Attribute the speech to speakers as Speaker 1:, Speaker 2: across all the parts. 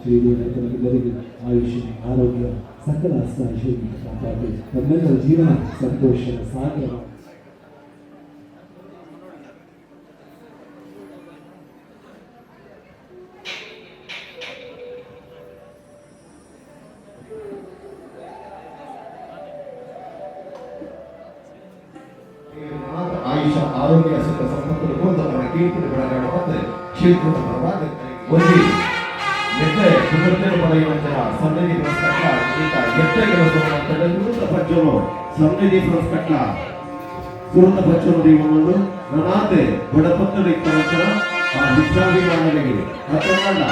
Speaker 1: ചെയ്തു നല്ലൊരു ആയുഷ്യം ആരോഗ്യം സകല അഷ്ടൈശ്വര്യം കാപ്പാട്ടി നമ്മളുടെ ജീവന സന്തോഷം സാഗരം
Speaker 2: ಆಯುಷ ಆರೋಗ್ಯ ಸುಖ ಸಂಪತ್ತು ಗೋಧಕರ ಕೀರ್ತಿನ ಬೆಳಗಾಡುವಂತೆ ಕ್ಷೇತ್ರದ ಪರವಾಗಿ ಒಂದು ಎತ್ತೆ ಕುದುರೆಯನ್ನು ಪಡೆಯುವಂತಹ ಸನ್ನಿಧಿ ಪ್ರಸ್ಕಟ್ಟ ಈಗ ಎತ್ತೆ ಕೆಲಸವನ್ನು ಸುರತ ಪಂಚನು ಸನ್ನಿಧಿ ಪ್ರಸ್ಕಟ್ಟ ಸುರತ ಪಂಚನು ದೀವನನ್ನು ನನಾತೆ ಬಡಪತ್ತಡ ಇತ್ತರಂತರ ಆ ವಿದ್ಯಾಭಿಮಾನಗಳಿಗೆ ಮತ್ತೊಂದಲ್ಲ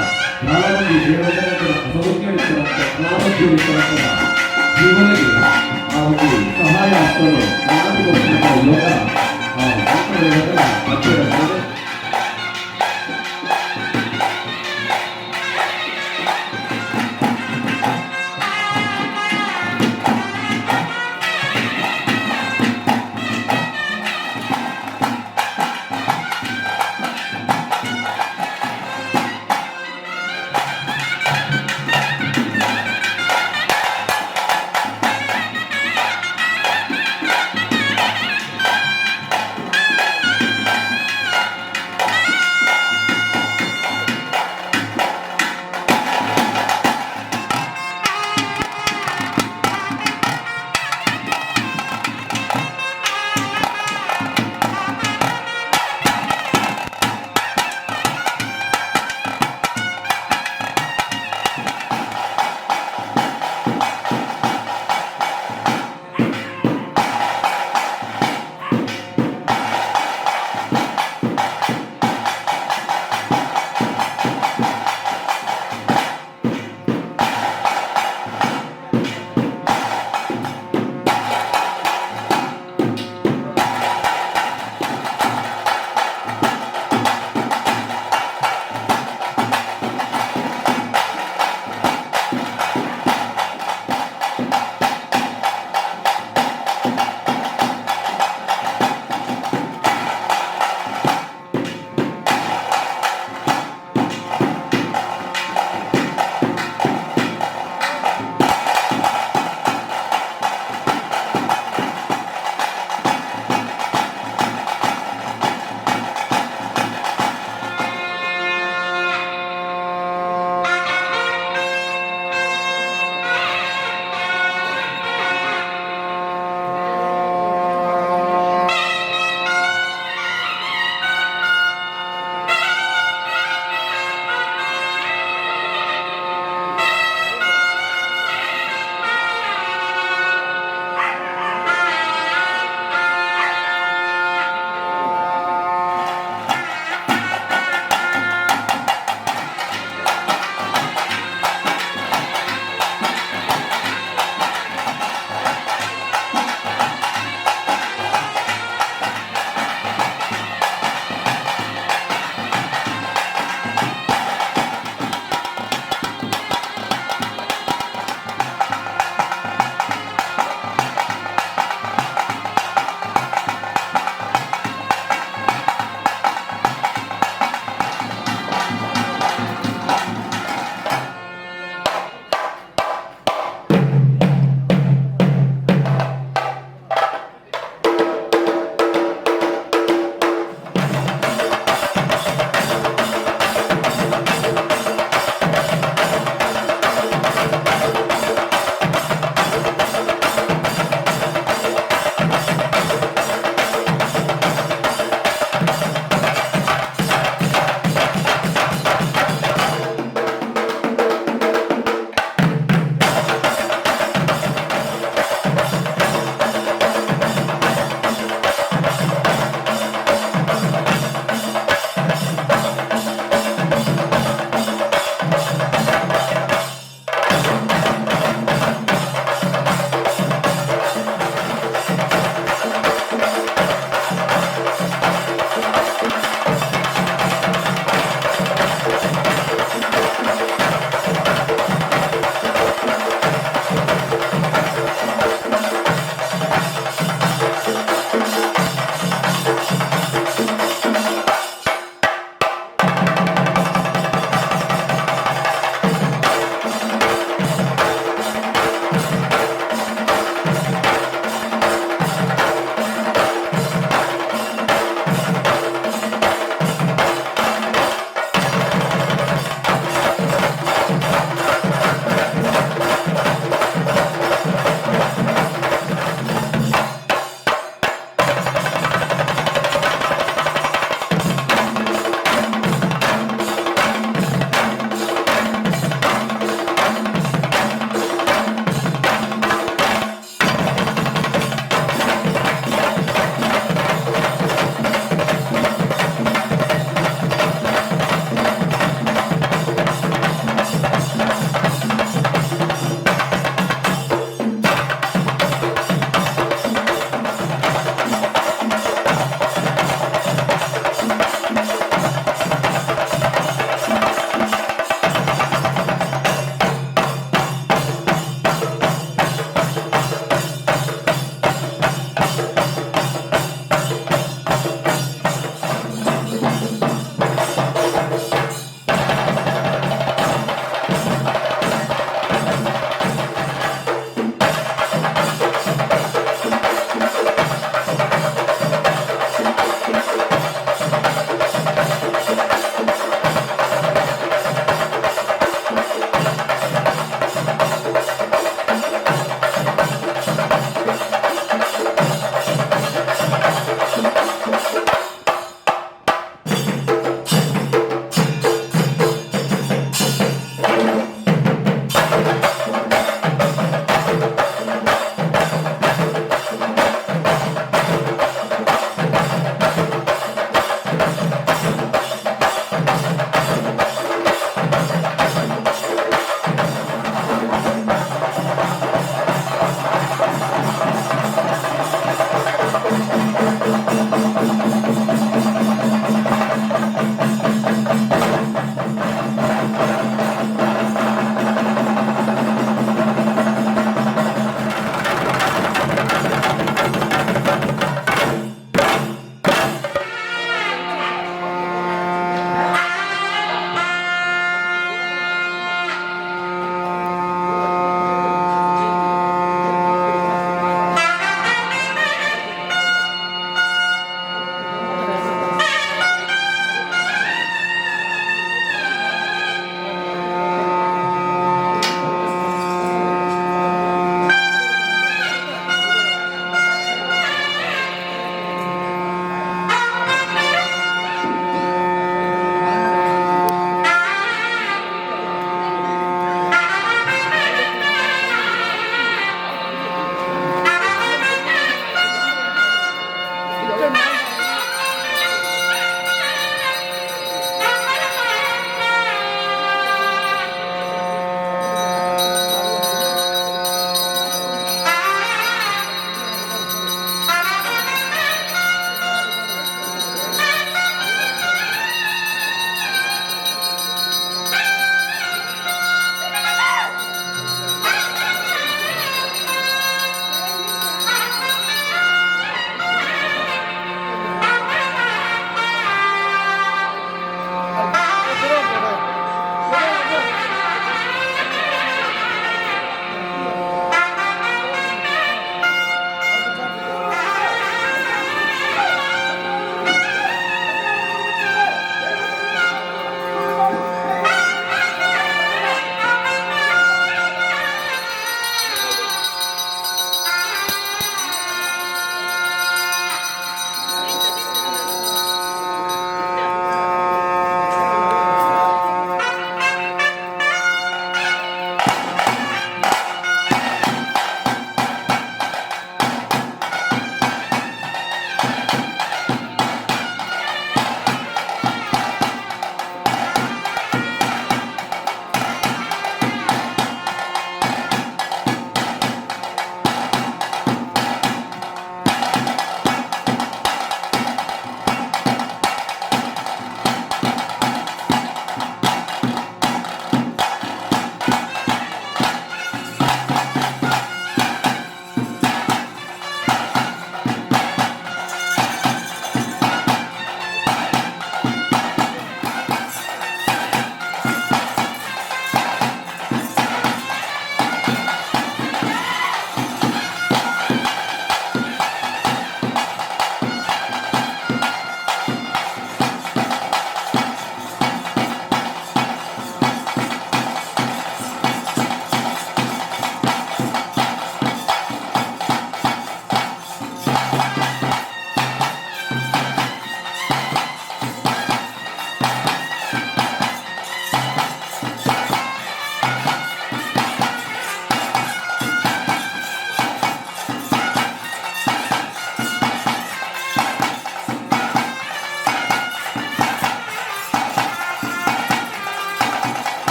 Speaker 2: ನಾಲ್ಕು ದೇವಜನಗಳ ಸೌಖ್ಯ ಇತ್ತರಂತ ನಾಲ್ಕು ಇತ್ತರಂತರ ಜೀವನಿಗೆ ಆ ಒಂದು ಸಹಾಯ ಹಸ್ತನು ನಾಲ್ಕು ವರ್ಷಗಳ ಯೋಗ ಆ ಮಂತ್ರದೇವತೆಗಳ ಹತ್ತಿರ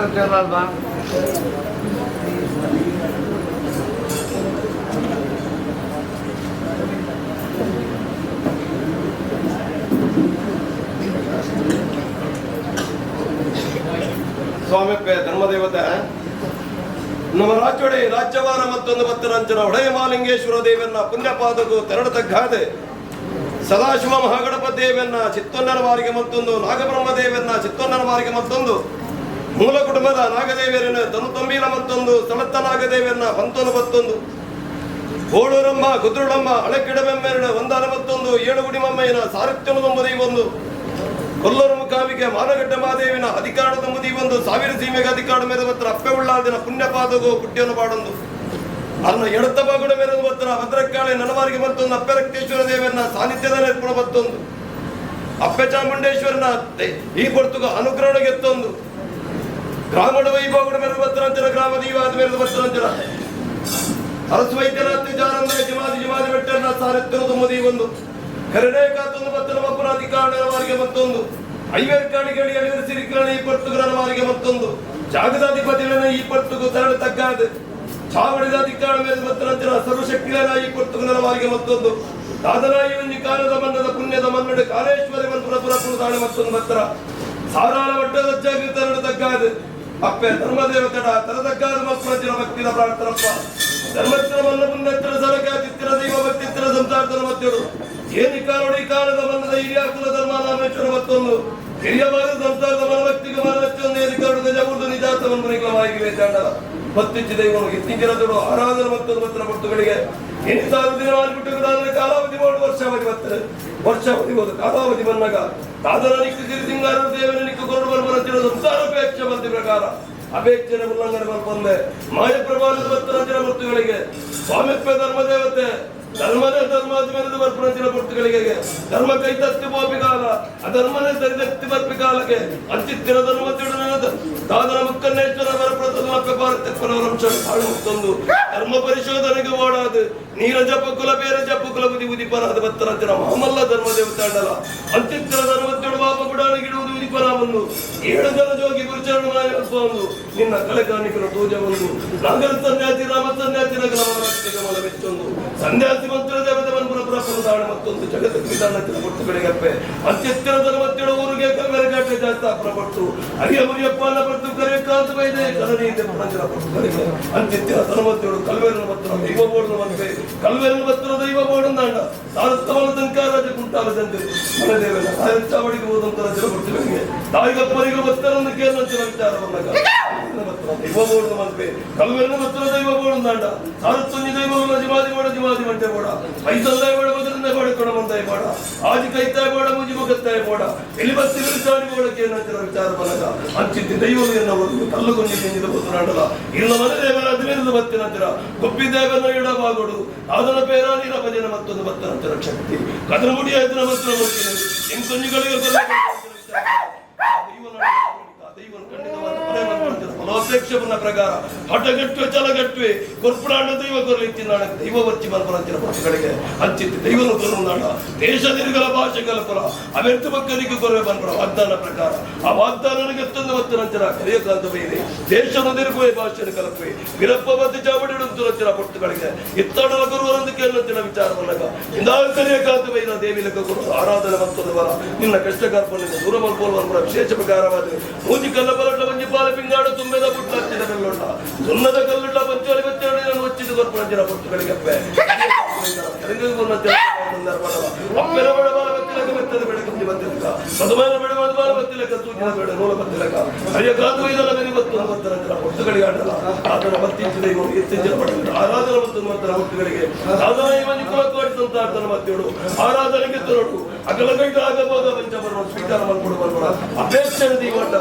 Speaker 3: ಇರ್ತಿರಲ್ವಾ?
Speaker 4: ಸ್ವಾಮಿಪ್ಪೆ ಧರ್ಮದೇವತೆ ನಮ್ಮ ರಾಜ್ಯೊಡೆ ರಾಜ್ಯವಾರ ಮತ್ತೊಂದು ಭಕ್ತರಂಚನ ಒಡೆಯ ಮಾಲಿಂಗೇಶ್ವರ ದೇವನ್ನ ಪುಣ್ಯಪಾದಗೂ ತೆರಳತಗ್ಗಾದೆ ಸದಾಶಿವ ಮಹಾಗಣಪತಿ ದೇವನ್ನ ಚಿತ್ತೊನ್ನರ ವಾರಿಗೆ ಮತ್ತೊಂದು ನಾಗಬ್ರಹ್ಮ ದೇವನ್ನ ಚಿತ್ತೊನ್ನರ ವಾರಿಗೆ ಮತ್ತೊಂದು ಮೂಲ ಕುಟುಂಬದ ನಾಗದೇವಿಯರನ್ನ ತನುತಂಬೀಲ ಮತ್ತೊಂದು ಸ್ಥಳತ್ತ ನಾಗದೇವಿಯನ್ನ ಪಂತೊಂದು ಮತ್ತೊಂದು ಓಳೂರಮ್ಮ ಕುದ್ರುಳಮ್ಮ ಅಳಕಿಡಬೆಮ್ಮೆರಡು ಒಂದಾನ ಮತ್ತೊಂದು ಏಳುಗುಡಿಮಮ್ಮಯ್ಯನ ಸಾರಥ್ಯನದೊಂಬುದಿ ಒಂದು ಕೊಲ್ಲೂರು ಮುಖಾಮಿಗೆ ಮಾನಗಡ್ಡ ಮಾದೇವಿನ ಅಧಿಕಾರದ ಮುದಿ ಒಂದು ಸಾವಿರ ಸೀಮೆಗೆ ಅಧಿಕಾರ ಮೆರೆದ ಹತ್ರ ಅಪ್ಪೆ ಉಳ್ಳಾದಿನ ಪುಣ್ಯಪಾದಗೂ ಪುಟ್ಟಿಯನ್ನು ಪಾಡೊಂದು ಅನ್ನ ಎಡತ ಬಾಗುಡ ಮೆರೆದ ಹತ್ರ ಭದ್ರಕಾಳಿ ನನವಾರಿಗೆ ಮತ್ತೊಂದು ಅಪ್ಪೆ ರಕ್ತೇಶ್ವರ ದೇವರನ್ನ ಸಾನ್ನಿಧ್ಯದ ನಿರ್ಪುಣ ಮತ್ತೊಂದು ಅಪ್ಪೆ ಚಾಮುಂಡೇಶ್ವರನ ಈ ಪೊರ್ತುಗ ಅನುಗ್ರಹಣ ಗೆತ್ತೊಂದು ಗ್ರಾಮದ ವೈಭವಗುಡ ಮೆರೆದ ಭದ್ರಂಚನ ಗ್ರಾಮ ದೀವಾದ ಮೆರೆದ ಭದ್ರಂಚನ ಅರಸು ವೈದ್ಯನಾಥ ಜಾನಂದ ಜಿಮಾದಿ ಬೆಟ್ಟನ ಸಾರಥ್ಯನದು ಮುದಿ ಒಂದು ಕರಡೆ ಕಾತೊಂದು ಭತ್ತನ ಒಬ್ಬರ ಅಧಿಕಾರವಾರಿಗೆ ಮತ್ತೊಂದು ಐವೇರ್ ಕಾಣಿಗಳಿ ಅಳಿವರ ಸಿರಿಕರಣ ಈ ಪರ್ತುಗರವಾರಿಗೆ ಮತ್ತೊಂದು ಜಾಗದ ಅಧಿಪತಿಗಳನ್ನ ಈ ಪರ್ತುಗು ತೆರಳು ತಗ್ಗಾದ ಚಾವಡಿದ ಅಧಿಕಾರ ಮೇಲೆ ಮತ್ತನಂತರ ಸರ್ವಶಕ್ತಿಗಳ ಈ ಪರ್ತುಗರವಾರಿಗೆ ಮತ್ತೊಂದು ದಾದನಾಯಿ ಒಂಜಿ ಕಾಲದ ಮನ್ನದ ಪುಣ್ಯದ ಮನ್ನಡೆ ಕಾಲೇಶ್ವರಿ ಮಂತ್ರಪುರ ತಾಳೆ ಮತ್ತೊಂದು ಮತ್ತರ ಸಾರಾಳ ಒಡ್ಡದ ಜಾಗ ತೆರಳು ತಗ್ಗಾದ ಅಪ್ಪೆ ಧರ್ಮದೇವತಡ ತರದಗ್ಗಾದ ಮಕ್ಕಳ ಭಕ್ತಿನ ಪ್ರಾರ್ಥನಪ್ಪ ಧರ್ಮಸ್ಥಳ ಮನ್ನ ಪುಣ್ಯತ್ರ ಸಲಕ ಚಿತ್ತಿರ ದೈವ ಭಕ್ತಿತ್ರ ಸಂಸಾರದ ಮತ್ತೇಳು ಏನಿ ಕಾಲೋಡಿ ಕಾಲದ ಮನ್ನದ ಹಿರಿಯ ಕುಲ ಧರ್ಮಾನಾಮೇಶ್ವರ ಮತ್ತೊಂದು ಹಿರಿಯ ಭಾಗದ ಸಂಸಾರದ ಮನಭಕ್ತಿಗೆ ಮನವಚ್ಚೊಂದು ಏನಿ ಕಾಲದ ಜಗುರ್ದು ನಿಜಾತವನ್ನು ಮನಿಕವಾಗಿವೆ ಚಾಂಡಲ ಭಕ್ತಿಚ್ಚಿ ದೈವನು ಇತ್ತೀಚಿನ ಆರಾಧನೆ ಮತ್ತೊಂದು ಮತ್ರ ಭಕ್ತುಗಳಿಗೆ ಎನಿಸಾರು ದಿನ ಮಾಡಿಬಿಟ್ಟು ಕಾಲಾವಧಿ ಮಾಡಿ ವರ್ಷಾವಧಿ ಬರ್ತಾರೆ ವರ್ಷಾವಧಿ ಹೋದ ಕಾಲಾವಧಿ ಬಂದಾಗ ಸಾಧನ ನಿಕ್ಕು ಗಿರಿಸಿಂಗಾರ ದೇವನ ನಿಕ್ಕು ಕೊರಡು ಬರ್ಬರಂತಿರೋ ಸಂಸಾರಾಪೇಕ್ಷೆ ಬಂದ ಪ್ರಕಾರ ಅಪೇಕ್ಷೆನ ಉಲ್ಲಂಘನೆ ಬಂದೆ ಮಾಯ ಪ್ರಭಾವದ ಭಕ್ತರಂತಿನ ಭಕ್ತುಗಳಿಗೆ ಸ್ವಾಮಿತ್ವ ಧರ್ಮದೇವತೆ ಧರ್ಮದ ಬರ್ಪಣಂಚಿನ ಭಕ್ತುಗಳಿಗೆ ಧರ್ಮ ಕೈತತ್ತಿ ಬೋಪಿಕಾಲ ಅಧರ್ಮನೇ ಸರಿದತ್ತಿ ಬರ್ಪಿಕಾಲಕ್ಕೆ ಅಂಚಿತ್ತಿನ ಧರ್ಮತಿಡ ಸಾಧನ ಮುಕ್ಕನ್ನೇಶ್ವರ ಬರಪ್ರದಕ್ಕೆ ಭಾರತಕ್ಕನವರಂಶ ಹಾಳು ಮುತ್ತೊಂದು ಧರ್ಮ ಪರಿಶೋಧನೆಗೆ ಓಡಾದು ನೀರ ಜಪ ಕುಲ ಬೇರೆ ಜಪ ಕುಲ ಬುದಿ ಉದಿಪರಾದ ಭಕ್ತರಂತಿನ ಮಹಮಲ್ಲ ಧರ್ಮದೇವತೆ ಅಡ್ಡಲ ಅಂಚಿತ್ತಿನ ಧರ್ಮತಿಡು ಬಾಬ ಗುಡಾಣಿಗಿಡುವುದು ಉದಿಪರ ಒಂದು 7 ಜನ ಜೋಗಿ ಗುರುಚರಣ ಒಂದು ನಿನ್ನ ಕಲೆಕಾಣಿಕರ ಪೂಜೆ ಒಂದು ನಾಗರ ಸನ್ಯಾಸಿ ರಾಮ ಸನ್ಯಾಸಿ ನಗರ ಮೆಚ್ಚೊಂದು ಸನ್ಯಾಸಿ ಮಂತ್ರದೇವತೆ ಮನ್ಪುರ ತಾಣ ಮತ್ತೊಂದು ಜಗತ್ತಿನ ವಿಧಾನಕ್ಕೆ ಭಕ್ತುಗಳಿಗಪ್ಪೆ ಅತ್ಯತ್ತಿರ ಧರ್ಮತ್ತಿಡು ಊರಿಗೆ ಕಲ್ವೆರಗಾಟೆ ಜಾಸ್ತಿ ಪಟ್ಟು ಅರಿಯ ಮುರಿಯಪ್ಪನ ಪ್ರತು ಕರೆ ಕಾಂತ ವೈದೆ ಕಲನೀತೆ ಪಂಚರ ಭಕ್ತುಗಳಿಗೆ ಅಂತ್ಯತ್ತಿರ ಧರ್ಮತ್ತಿಡು ಕಲ್ವೆರನ ಮತ್ರ ದೈವ ಬೋರ್ನ ಮನ್ಪೆ ಕಲ್ವೆರನ ಮತ್ರ ದೈವ ಬೋರ್ನಂದಾಂಡ ಸಾರಸ್ಥವನ ತನಕ ಕುಂಟಾಲ ಜನತೆ ಮನದೇವನ ಚಾವಡಿಗೆ ಹೋದಂತರ ಜನ ಭಕ್ತುಗಳಿಗೆ ತಾಯಿಗಪ್ಪರಿಗೂ ಭಕ್ತರನ್ನು ಕೇಳಿನ ವಿಚಾರ ಬಂದಾಗ ದೈವ ಬೋರ್ನ ಮನ್ಪೆ ಕಲ್ವೆರನ ಮತ್ರ ದೈವ ಬೋರ್ನಂದಾಂಡ ಸಾರಸ್ಥೊಂಜಿ ದೈವವನ್ನು ಜಿಮಾದಿ ಮಂಟೆ ಬೋಡ ಐದಲ್ಲಾಯ ಬೋಡ ಬದರಿಂದ ಬೋಡ ಕೊಡಮಂತಾಯ ಬೋಡ ಆಜಿ ಕೈತಾಯ ಬೋಡ ಮುಜಿ ಮುಖತ್ತಾಯ ಬೋಡ ಎಲ್ಲಿ ಬಸ್ತಿ ವಿಚಾರಿ ಬೋಡಕ್ಕೆ ಏನಂತ ವಿಚಾರ ಬಂದಾಗ ಅಂಚಿತ್ತಿ ದೈವಗಳು ಎನ್ನವರು ಕಲ್ಲುಗೊಂಜಿ ಕೆಂಜಿದ ಬದುನಾಡಲ್ಲ ಇಲ್ಲ ಮನದೇವನ ಹದಿನೈದು ಬತ್ತಿನಂತರ ಗೊಪ್ಪಿದೇವನ ಇಡಬಾಗೋಡು ಅದನ ಪೇರ ನೀರ ಭಜನ ಮತ್ತೊಂದು ಬತ್ತನಂತರ ಶಕ್ತಿ ಕದರ ಮುಡಿಯ ಎದುರ ಮಾತ್ರ ಬರ್ತೀನಿ ಎಂಕೊಂಜಿಗಳಿಗೆ ದೈವನ ಖಂಡಿತವಾದ ಫಲಾಪೇಕ್ಷೆಯ ಪ್ರಕಾರ ಹಠಗಟ್ಟುವೆ ಛಲಗಟ್ಟುವೆ ಕೊರ್ಪುರಾಣ ದೈವ ಕೊರಲಿತ್ತಿ ನಾಡ ದೈವ ವರ್ಚಿ ಮಲ್ಪರಂತಿನ ಭಕ್ತಗಳಿಗೆ ಹಂಚಿತ್ತು ದೈವನು ಕೊರುನಾಡ ದೇಶ ನಿರ್ಗಲ ಭಾಷೆ ಕಲ್ಪರ ಅವೆಂತು ಮಕ್ಕಳಿಗೆ ಕೊರವೆ ಬಂದ್ರ ವಾಗ್ದಾನ ಪ್ರಕಾರ ಆ ವಾಗ್ದಾನನಿಗೆ ಎತ್ತೊಂದು ಹೊತ್ತಿನಂತರ ಕರೆಯ ಕಾಂತವೇ ಇದೆ ದೇಶದ ನಿರ್ಗುವೆ ಭಾಷೆನ ಕಲ್ಪೆ ವಿರಪ್ಪ ಬದ್ಧ ಚಾವಡಿಡುವಂತ ನಂತರ ಭಕ್ತಗಳಿಗೆ ಇತ್ತಾಡಲ ಗುರುವರೊಂದು ಕೇಳುವಂತಿನ ವಿಚಾರ ಬಂದಾಗ ಇಂದಾಗ ಕರೆಯ ಕಾಂತವೇ ಇಲ್ಲ ದೇವಿ ಲೆಕ್ಕ ಗುರು ಆರಾಧನೆ ಮತ್ತೊಂದು ನಿನ್ನ ಕಷ್ಟ ಕಾರ್ಪಣ್ಯ ದೂರ ಮಲ್ಪೋಲ್ವರ ವಿಶೇಷ ಪ್ರಕಾರವಾದ ಮೂಜಿ ಕಲ್ಲ ಬಲಟ ಮಂಜಿ ಪಾಲ ಪಿಂಗಾಡು ತುಂಬೆದ ಪುಟ್ಟ ಹಚ್ಚಿದ ಕಲ್ಲುಂಡ ಸುಣ್ಣದ ಕಲ್ಲುಂಡ ಪಂಚೋಲಿ ಬಚ್ಚಿ ಹೊಚ್ಚಿದ ಕೊರ್ಪಣಂಚಿನ ಭಕ್ತುಗಳಿಗೆ ಅಪ್ಪೆ ಅಪ್ಪೆನ ಬೇಡ ಬಾಲ ಬತ್ತಿಲಕ ಬೆತ್ತದ ಬೇಡ ಕುಂಜಿ ಬತ್ತಿಲಕ ಮಧುಮೇನ ಬೇಡ ಮಧುಮಾನ ಬತ್ತಿಲಕ ಸೂಚಿನ ಬೇಡ ನೂಲ ಬತ್ತಿಲಕ ಹರಿಯ ಕಾದು ಇದೆಲ್ಲ ಬೆನಿ ಬತ್ತು ಬತ್ತರಂತರ ಭಕ್ತುಗಳಿಗೆ ಆಡಲ್ಲ ಆತನ ಬತ್ತಿಂಚಿದ ಎತ್ತಿಂಚಿನ ಪಡೆದ ಆರಾಧನ ಮತ್ತು ಮಾತ್ರ ಭಕ್ತುಗಳಿಗೆ ಸಾಧನ ಮಂಜಿ ಕುಲಕೋಟಿ ಸಂತಾರ್ಥನ ಮತ್ತೇಳು ಆರಾಧನೆಗೆ ತೊರಡು ಅಗಲಗೈದು ಆಗಬಹುದು ಪಂಚಬರನ್ನು ಸ್ವೀಕಾರ ಮಾಡ್ಕೊಂಡು ಬರ್ಬೋಣ ಅಪೇಕ್ಷೆನ ದೀವಟ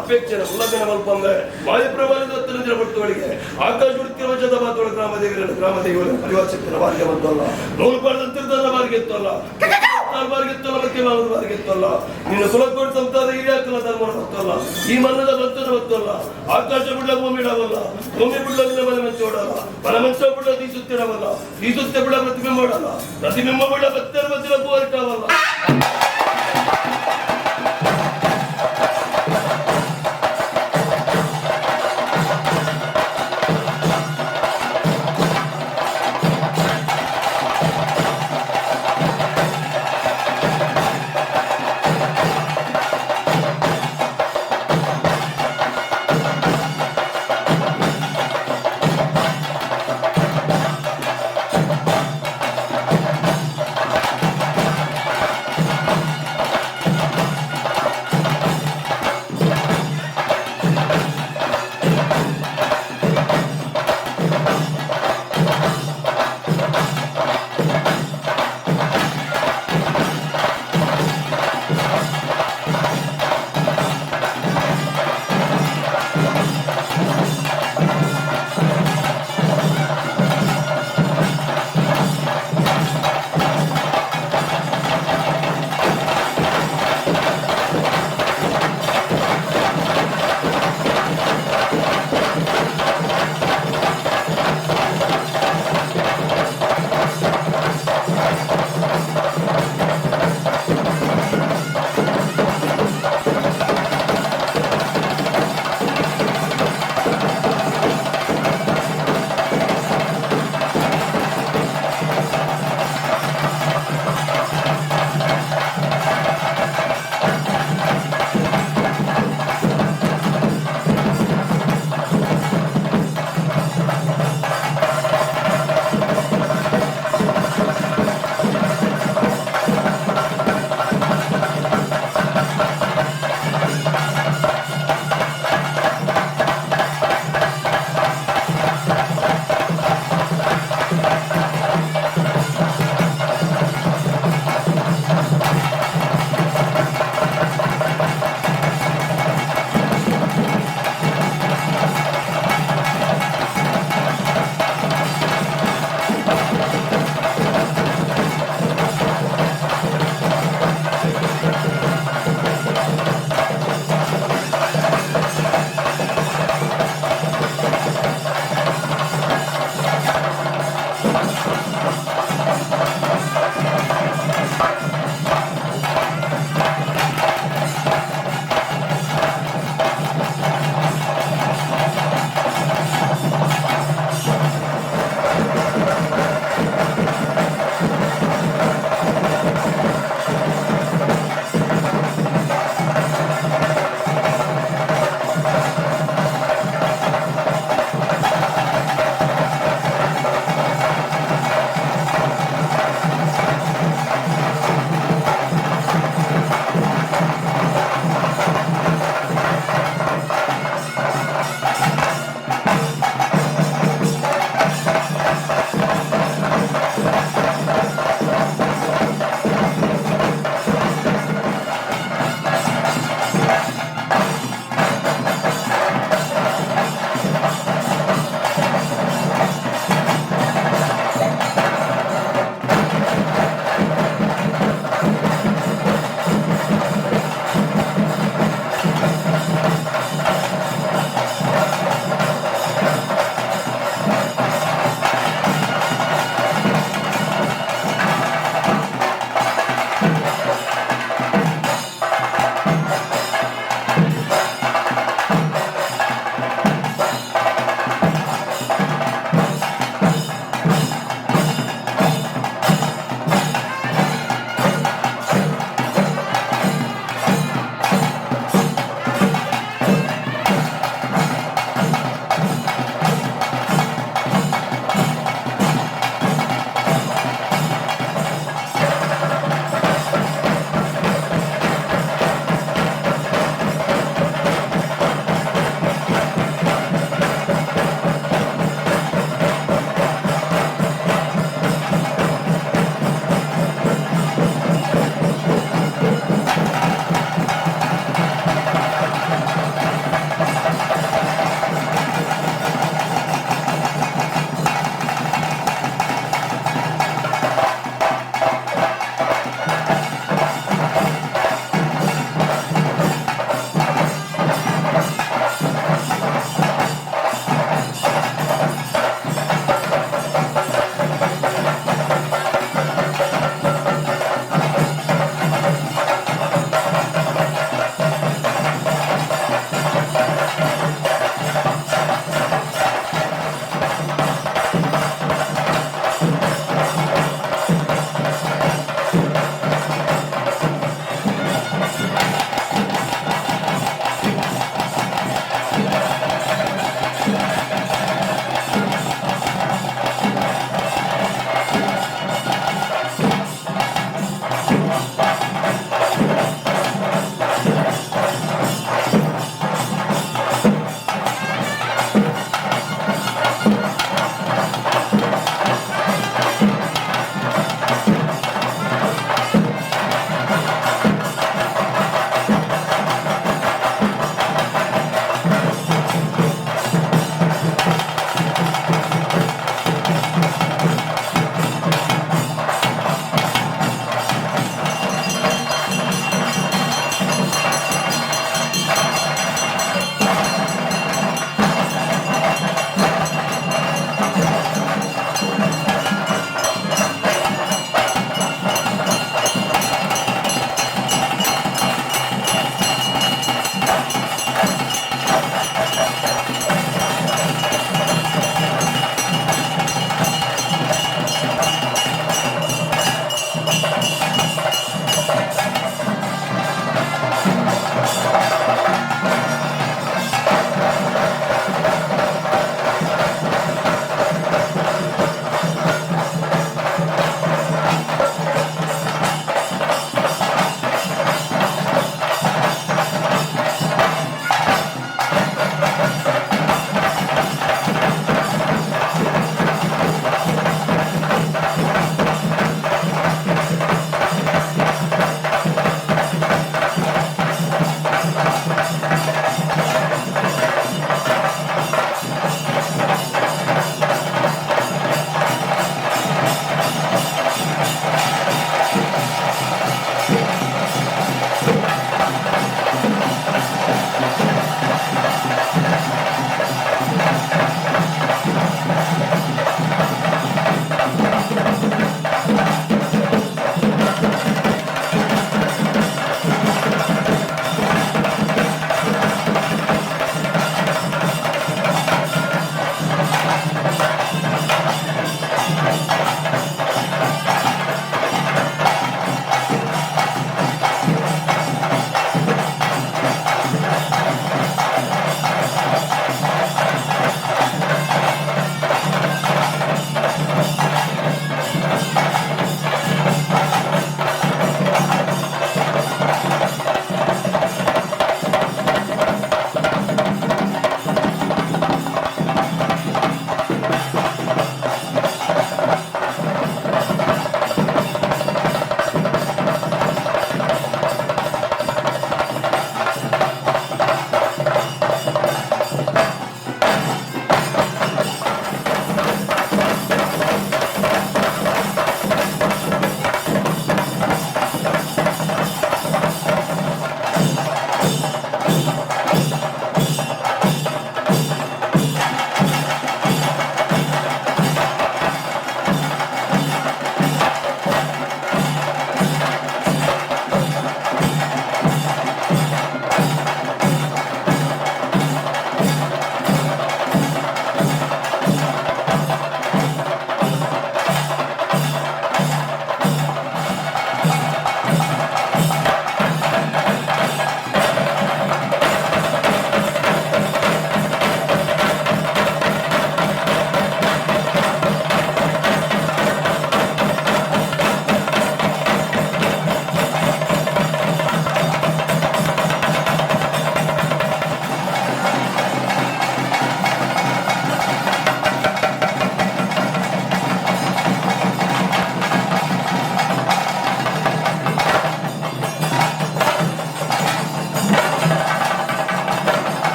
Speaker 4: ಅಪೇಕ್ಷೆನ ಉಲ್ಲಂಘನೆ ಮಲ್ಪಂದೆ ವಾಯುಪ್ರಭಾವದ ಹತ್ತಿರ ಭಕ್ತುಗಳಿಗೆ ಆಕಾಶ ಹುಡುಕಿರುವ ವಚದ ಮಾತುಗಳ ಗ್ರಾಮದೇವಿಗಳ ಪರಿವಾರ ಶಕ್ತಿನ ಬಾರಿಗೆ ಬಂತಲ್ಲ ನೂರು ಪಡೆದಂತಿರ್ದನ್ನ ಬಾರಿಗೆ ಇತ್ತಲ್ಲ ಬಾರಿಗೆ ಇತ್ತಲ್ಲ ಮತ್ತೆ ಬಾರಿಗೆ ಇತ್ತಲ್ಲ ನಿನ್ನ ಕುಲಕೋಟಿ ಸಂತಾದ ಹಿರಿಯ ಕುಲ ಧರ್ಮ ಬರ್ತಲ್ಲ ಈ ಮನದ ಭಕ್ತನ ಬರ್ತಲ್ಲ ಆಕಾಶ ಬಿಡ್ಲ ಭೂಮಿ ಇಡವಲ್ಲ ಭೂಮಿ ಬಿಡ್ಲ ನಿನ್ನ ಮನೆ ಮಂಚ ಓಡಲ್ಲ ಮನೆ ಮಂಚ ಬಿಡ್ಲ ಈ ಸುತ್ತಿಡವಲ್ಲ ಈ ಸುತ್ತ ಬಿಡ ಪ್ರತಿಬಿಂಬ ಓಡಲ್ಲ ಪ್ರತಿಬಿಂಬ ಬಿಡ ಭಕ್ತರ ಮಧ್ಯೆ ಹೋರಾಟವಲ್ಲ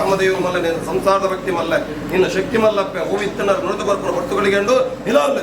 Speaker 4: ಕಾಮದೇವ ಮಲ್ಲ ನಿನ್ನ ಸಂಸಾರದ ಭಕ್ತಿ ಮಲ್ಲ ನಿನ್ನ ಶಕ್ತಿ ಮಲ್ಲಪ್ಪ ಹೂವಿತ್ತನ ನುಡಿದು ಬರ್ಪುರ ಹೊತ್ತುಗಳಿಗೆಂಡು ಇಲ್ಲಲ್ಲ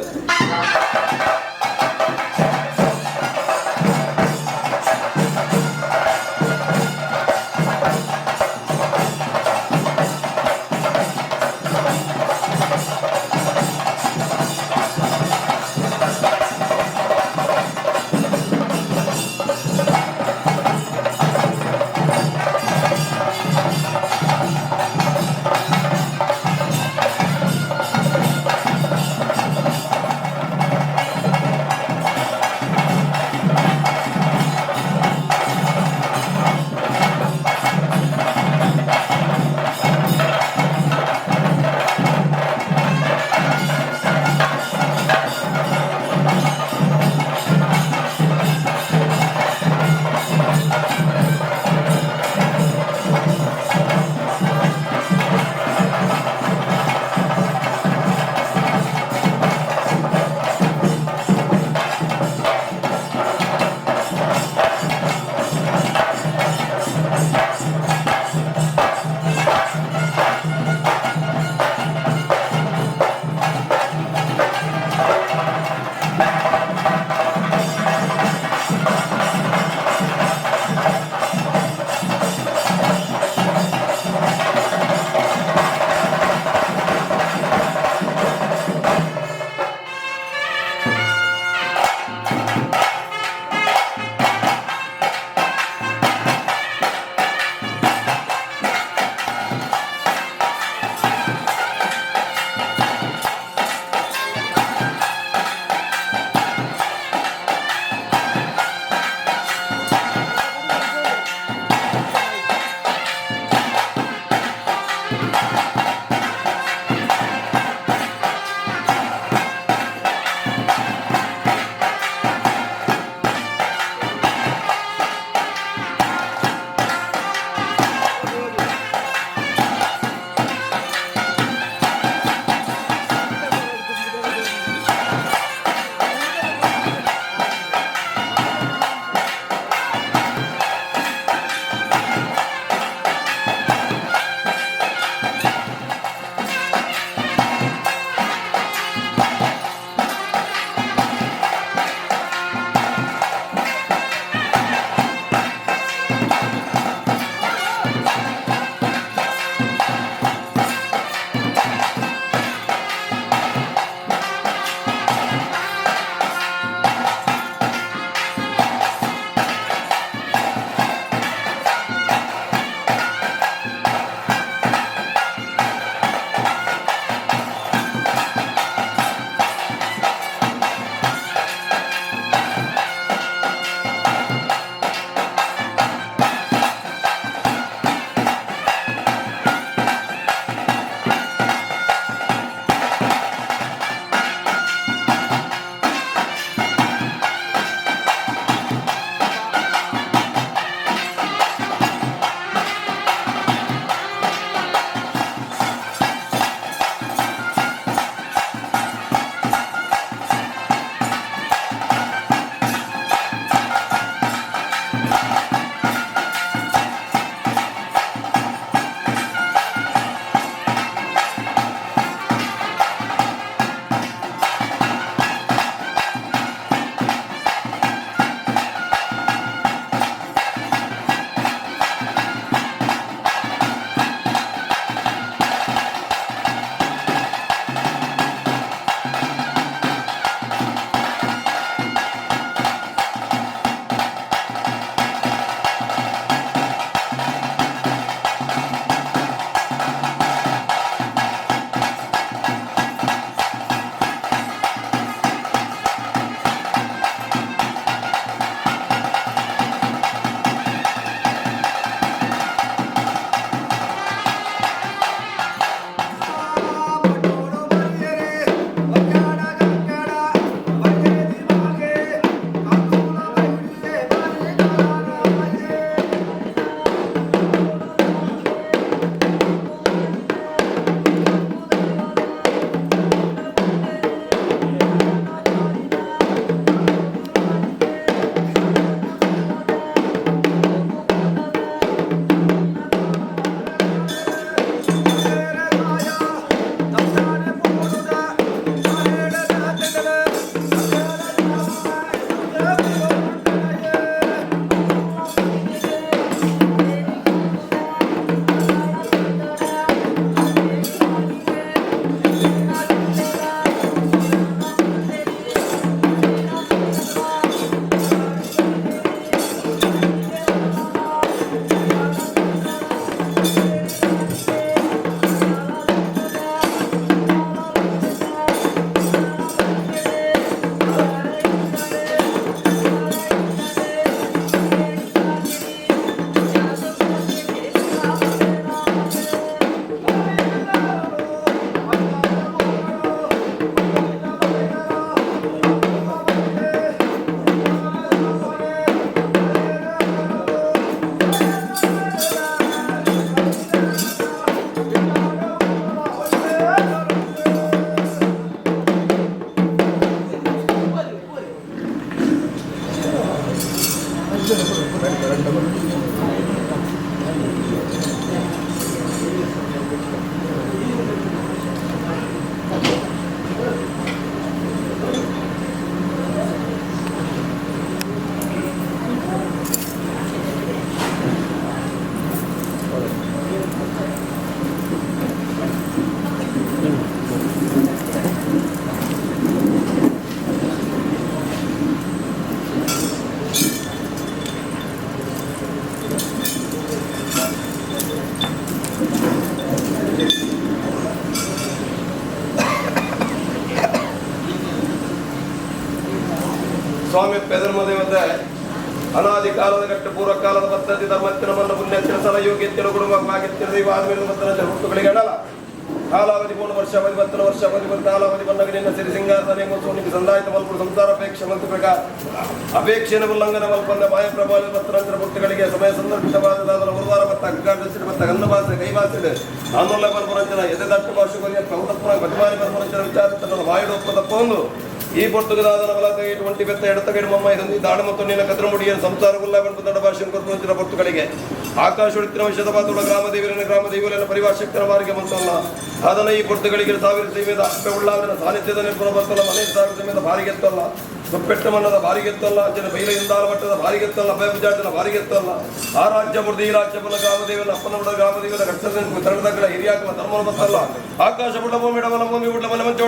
Speaker 4: ಸ್ವಾಮಿ ಪೆದರ್ಮದೇವತೆ ಅನಾದಿ ಕಾಲದ ಗಟ್ಟು ಪೂರ್ವ ಕಾಲದ ಪದ್ಧತಿ ಧರ್ಮತ್ತಿನ ಮನ್ನ ಪುಣ್ಯತ್ತಿನ ಸಲ ಯೋಗ್ಯತ್ತಿನ ಕುಟುಂಬವಾಗಿತ್ತಿನ ದೈವಾದ್ಮೇಲೆ ಮತ್ತನ ಹುಟ್ಟುಗಳಿಗೆ ಅಡಲ ಕಾಲಾವಧಿ 3 ವರ್ಷ ಅವಧಿ 10 ವರ್ಷ ಅವಧಿ ಕಾಲಾವಧಿ ಬಂದಾಗ ನಿನ್ನ ಸಿರಿ ಸಿಂಗಾರನೇ ಸೋನಿಗೆ ಸಂದಾಯಿತ ಮಲ್ಪುರು ಸಂಸಾರ ಅಪೇಕ್ಷೆ ಮತ್ತು ಪ್ರಕಾರ ಅಪೇಕ್ಷೆಯನ್ನು ಉಲ್ಲಂಘನ ಮಲ್ಪಂದ ಮಾಯ ಪ್ರಭಾವ ಭಕ್ತರಂತರ ಭಕ್ತಿಗಳಿಗೆ ಸಮಯ ಸಂದರ್ಭಿತವಾದ ಗುರುವಾರ ಮತ್ತು ಅಗ್ಗಾಟ ಮತ್ತು ಗಂಧಭಾಷೆ ಕೈಭಾಷೆ ನಾನೊಲ್ಲ ಪರಪರಂಚನ ಎದೆದಟ್ಟು ಭಾಷೆ ಪ್ರೌಢಪುರ ಬಜಮಾನಿ ಪರಪರಂಚನ ವಿಚಾರ ವಾಯುಡೋಪ ಒಂದು ಈ ಪೊರ್ತುಗದಾದನ ಬಲತೆ 20 ಬೆತ್ತ ಎಡತಗಡೆ ಮಮ್ಮ ಇದೊಂದು ದಾಡ ಮತ್ತು ನಿನ್ನ ಕದ್ರಮುಡಿಯ ಸಂಸಾರಗುಲ್ಲ ಬಂದು ದೊಡ್ಡ ಭಾಷೆ ಕೊಟ್ಟು ಪೊರ್ತುಗಳಿಗೆ ಆಕಾಶ ಉಳಿತಿನ ವಿಷದ ಪಾತ್ರ ಗ್ರಾಮದೇವಿಯರನ್ನ ಪರಿಭಾಷೆಕ್ತರ ಮಾರಿಗೆ ಬಂತಲ್ಲ ಅದನ್ನ ಈ ಪೊರ್ತುಗಳಿಗೆ 1000 ಸೀಮೆದ ಅಪ್ಪೆ ಉಳ್ಳಾದನ ಸಾನ್ನಿಧ್ಯದ ನಿರ್ಪುರ ಬರ್ತಲ್ಲ 15,000 ಸೀಮೆದ ಬಾರಿಗೆತ್ತಲ್ಲ ಸೊಪ್ಪೆಟ್ಟ ಮಣ್ಣದ ಬಾರಿಗೆತ್ತಲ್ಲ ಅಂಚಿನ ಬೈಲ ಮಟ್ಟದ ಬಾರಿಗೆತ್ತಲ್ಲ ಅಭಯ ವಿಜಾಟನ ಬಾರಿಗೆತ್ತಲ್ಲ ಆ ರಾಜ್ಯ ಮುಡ್ದು ಈ ರಾಜ್ಯ ಬಲ ಗ್ರಾಮದೇವಿಯನ್ನ ಅಪ್ಪನ ಬುಡ ಗ್ರಾಮದೇವಿಯನ್ನ ಕಟ್ಟದ ಹಿರಿಯಾಕಲ ಧರ್ಮ ಬರ್ತಲ್ಲ ಆಕಾಶ ಬುಡ ಭೂಮಿ ಡಬಲ ಭೂಮಿ ಬುಡ್ಲ ಮನೆ ಮಂಚ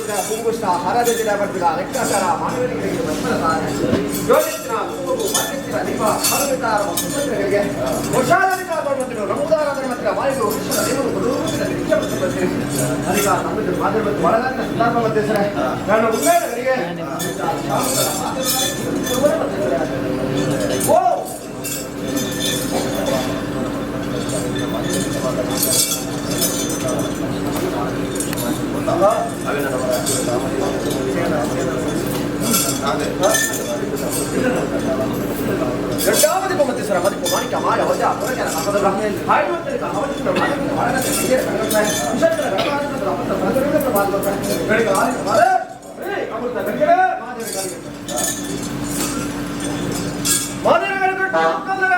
Speaker 3: ಪತ್ರ ಪುಂಗುಷ್ಟ ಹರದ ದಿನ ಬರ್ತಿದ ಲೆಕ್ಕಾಚಾರ ಮಾನವನಿಗೆ ಯೋಜಿಸಿನ ಕುಂಭವು ಮಧ್ಯಸ್ಥಿರ ದೀಪ ಹಲವಿತಾರ ಸುತಂತ್ರಗಳಿಗೆ ವರ್ಷಾಧಿಕ ಮಾಡುವಂತಿರುವ ರಮುದಾರಾಧನೆ ಮಾತ್ರ ವಾಯು ವಿಶ್ವದ ದೇವರು ಬರುವುದರಿಂದ ನಿತ್ಯ ಅಧಿಕಾರ ನಮ್ಮದು ಮಾತಾಡಬೇಕು ಒಳಗಂತ ಸುಧಾರ ಮಧ್ಯಸ್ಥರ ನಾನು ಉಳ್ಳವರಿಗೆ ಓ ಗಡ್ಡಾವಧಿಪ ಮತ್ತೆ ಸರ ಮದಿಪು ಮಾಣಿಕ ಮಾಯ ವಜ ಪುರಕರ ನಮದ ಹಾಯುವಂತರಿಕ ಅವಶ್ಯಕ ಮಾನವ ಮಾನವ ಸಿರಿಯ ಕನ್ನಡ ವಿಶೇಷ ಗಡ್ಡಾವಧಿಪ ಅಮೃತ ಪ್ರತಿರೋಧಕ ಬಾಲ್ವಕ ಗಡಿಗ ಆಲಿಕ ಮಾದ ಅಮೃತ ಗಡಿಗಡೆ ಮಾದೇವ ಗಡಿಗೆ ಮಾದೇವ ಗಡಿಗೆ ಕಲ್ಲರ